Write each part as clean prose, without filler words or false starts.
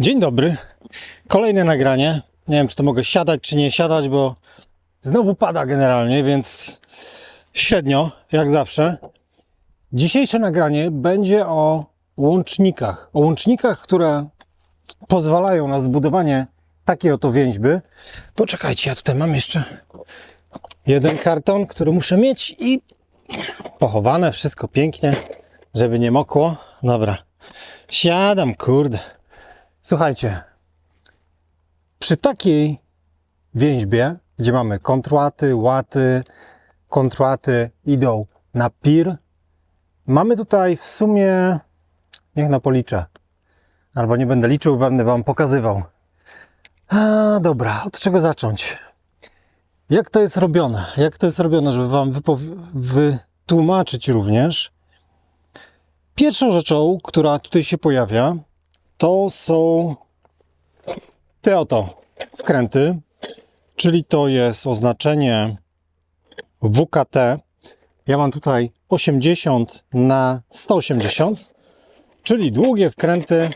Dzień dobry, kolejne nagranie. Nie wiem, czy to mogę siadać, czy nie siadać, bo znowu pada generalnie, więc średnio, jak zawsze. Dzisiejsze nagranie będzie o łącznikach. O łącznikach, które pozwalają na zbudowanie takiej oto więźby. Poczekajcie, ja tutaj mam jeszcze jeden karton, który muszę mieć i pochowane, wszystko pięknie, żeby nie mokło. Dobra, siadam, kurde. Słuchajcie, przy takiej więźbie, gdzie mamy kontrłaty, łaty, kontrłaty idą na pir, mamy tutaj w sumie, niech no policzę, albo nie będę liczył, będę wam pokazywał. Dobra, od czego zacząć? Jak to jest robione? Jak to jest robione, żeby wam wytłumaczyć również? Pierwszą rzeczą, która tutaj się pojawia, to są te oto wkręty, czyli to jest oznaczenie WKT. Ja mam tutaj 80 na 180, czyli długie wkręty,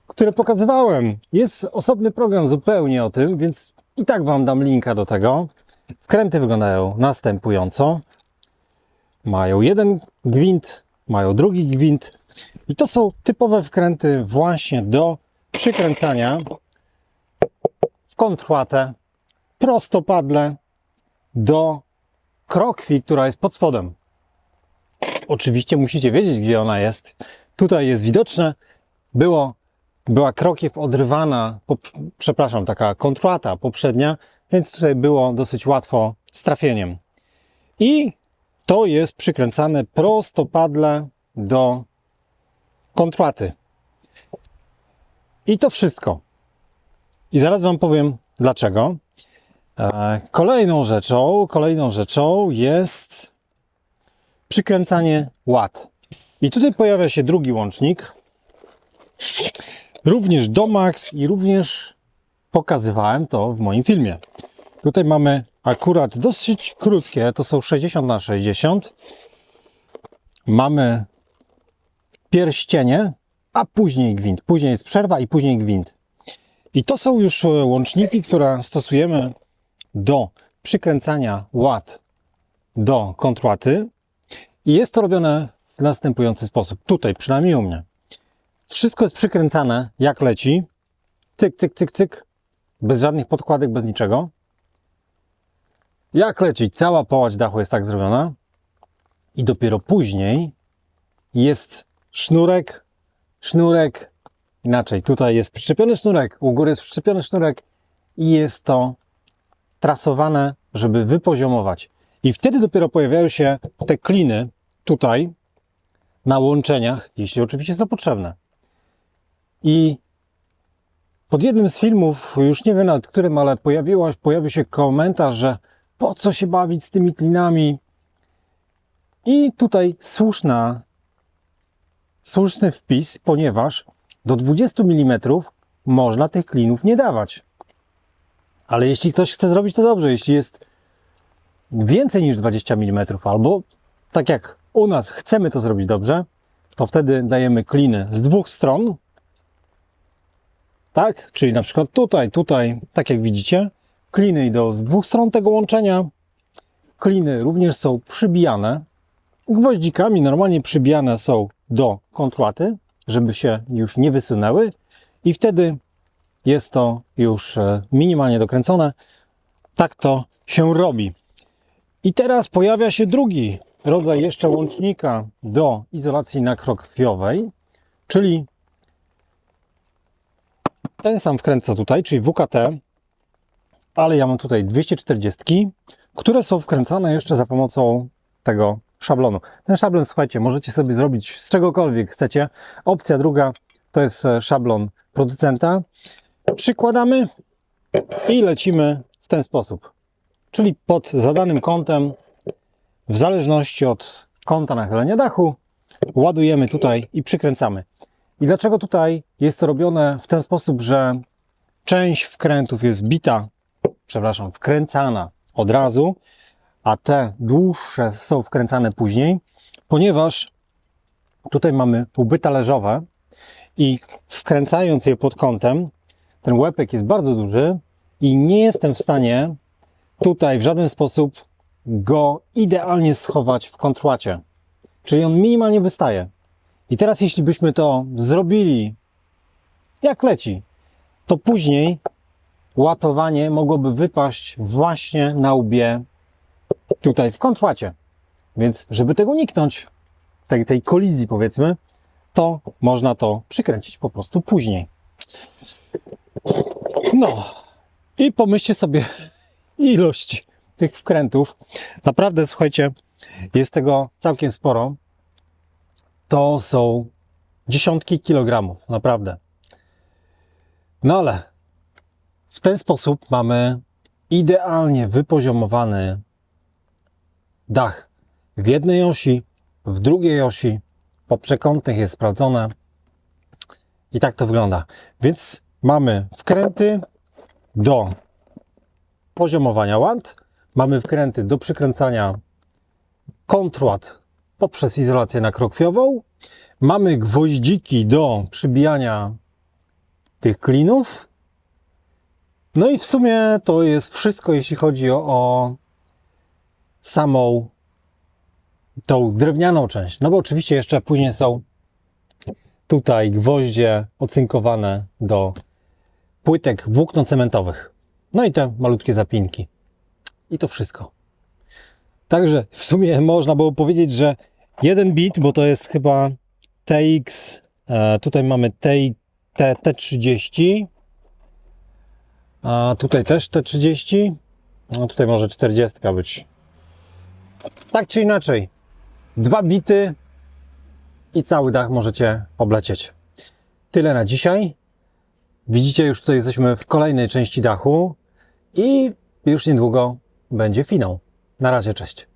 które pokazywałem. Jest osobny program zupełnie o tym, więc i tak wam dam linka do tego. Wkręty wyglądają następująco. Mają jeden gwint, mają drugi gwint. I to są typowe wkręty właśnie do przykręcania w kontrłatę prostopadle do krokwi, która jest pod spodem. Oczywiście musicie wiedzieć, gdzie ona jest. Tutaj jest widoczne. Była krokiew odrywana, taka kontrłata poprzednia, więc tutaj było dosyć łatwo z trafieniem. I to jest przykręcane prostopadle do kontrłaty. I to wszystko. I zaraz wam powiem dlaczego. Kolejną rzeczą jest przykręcanie łat. I tutaj pojawia się drugi łącznik. Również Domax i również pokazywałem to w moim filmie. Tutaj mamy akurat dosyć krótkie, to są 60 na 60. Mamy pierścienie, a później gwint. Później jest przerwa i później gwint. I to są już łączniki, które stosujemy do przykręcania łat do kontrłaty. I jest to robione w następujący sposób. Tutaj, przynajmniej u mnie. Wszystko jest przykręcane jak leci. Cyk, cyk, cyk, cyk. Bez żadnych podkładek, bez niczego. Jak leci, cała połać dachu jest tak zrobiona. I dopiero później jest sznurek, inaczej, tutaj jest przyczepiony sznurek, u góry jest przyczepiony sznurek i jest to trasowane, żeby wypoziomować. I wtedy dopiero pojawiają się te kliny tutaj na łączeniach, jeśli oczywiście są potrzebne. I pod jednym z filmów, już nie wiem nawet którym, ale pojawił się komentarz, że po co się bawić z tymi klinami? I tutaj słuszny wpis, ponieważ do 20 mm można tych klinów nie dawać. Ale jeśli ktoś chce zrobić to dobrze, jeśli jest więcej niż 20 mm, albo tak jak u nas chcemy to zrobić dobrze, to wtedy dajemy kliny z dwóch stron. Tak? Czyli na przykład tutaj, tak jak widzicie, kliny idą z dwóch stron tego łączenia. Kliny również są przybijane. Gwoździkami normalnie przybijane są do kontrłaty, żeby się już nie wysunęły i wtedy jest to już minimalnie dokręcone. Tak to się robi. I teraz pojawia się drugi rodzaj jeszcze łącznika do izolacji nakrokwiowej, czyli ten sam wkręt co tutaj, czyli WKT, ale ja mam tutaj 240, które są wkręcane jeszcze za pomocą tego szablonu. Ten szablon, słuchajcie, możecie sobie zrobić z czegokolwiek chcecie. Opcja druga to jest szablon producenta. Przykładamy i lecimy w ten sposób. Czyli pod zadanym kątem, w zależności od kąta nachylenia dachu, ładujemy tutaj i przykręcamy. I dlaczego tutaj jest to robione w ten sposób, że część wkrętów jest wkręcana od razu, a te dłuższe są wkręcane później, ponieważ tutaj mamy łby talerzowe i wkręcając je pod kątem, ten łepek jest bardzo duży i nie jestem w stanie tutaj w żaden sposób go idealnie schować w kontrłacie. Czyli on minimalnie wystaje. I teraz jeśli byśmy to zrobili jak leci, to później łatowanie mogłoby wypaść właśnie na łbie tutaj w kontrłacie. Więc żeby tego uniknąć, tej kolizji powiedzmy, to można to przykręcić po prostu później. No i pomyślcie sobie ilość tych wkrętów. Naprawdę, słuchajcie, jest tego całkiem sporo. To są dziesiątki kilogramów, naprawdę. No ale w ten sposób mamy idealnie wypoziomowany dach w jednej osi, w drugiej osi, po przekątnych jest sprawdzone i tak to wygląda. Więc mamy wkręty do poziomowania łant, mamy wkręty do przykręcania kontrłat poprzez izolację nakrokwiową, mamy gwoździki do przybijania tych klinów. No i w sumie to jest wszystko, jeśli chodzi o samą tą drewnianą część. No bo oczywiście jeszcze później są tutaj gwoździe ocynkowane do płytek włóknocementowych. No i te malutkie zapinki. I to wszystko. Także w sumie można było powiedzieć, że jeden bit, bo to jest chyba TX, tutaj mamy T30, a tutaj też T30, no tutaj może 40 być. Tak czy inaczej, 2 bity i cały dach możecie oblecieć. Tyle na dzisiaj. Widzicie, już tutaj jesteśmy w kolejnej części dachu i już niedługo będzie finał. Na razie, cześć.